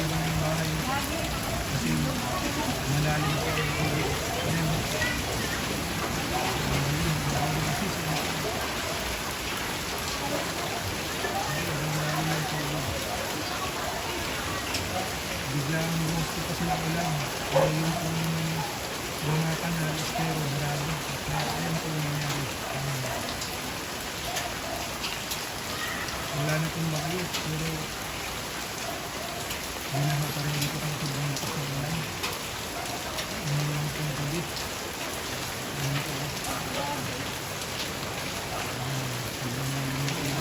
talaga ng bahay. Kasi malalim pa yung tubig. Ayan. Malalim. Malalim kasi sila. Malalim yung tubig. Biglang gusto pa silang ulan. Kaya yung bungatan na estero, marami. Kaya ayan po yung nangyari. Wala na itong bagyo, pero ginawa pa rin dito kung sobrang lakas ng ulan. Ano lang itong gabi. Ano ito? Sobrang lalim ng tubig.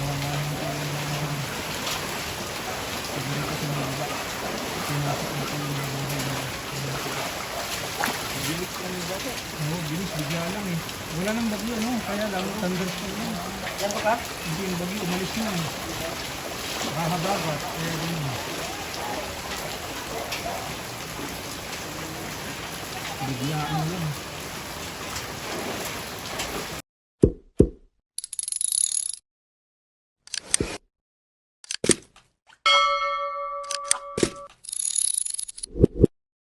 Mawawalan tayo ng siguro sa mga baba. Pinasok na tayo ng buhay. Bilis lang yung bato. Oo, bilis. Bigla lang eh. Wala nang bagyo, no? Kaya lang, thunderstorm yun. Yan ba ka? Hindi yung bagyo, umalis na eh. Hahabagat. Kaya ganun. Biglaan lang.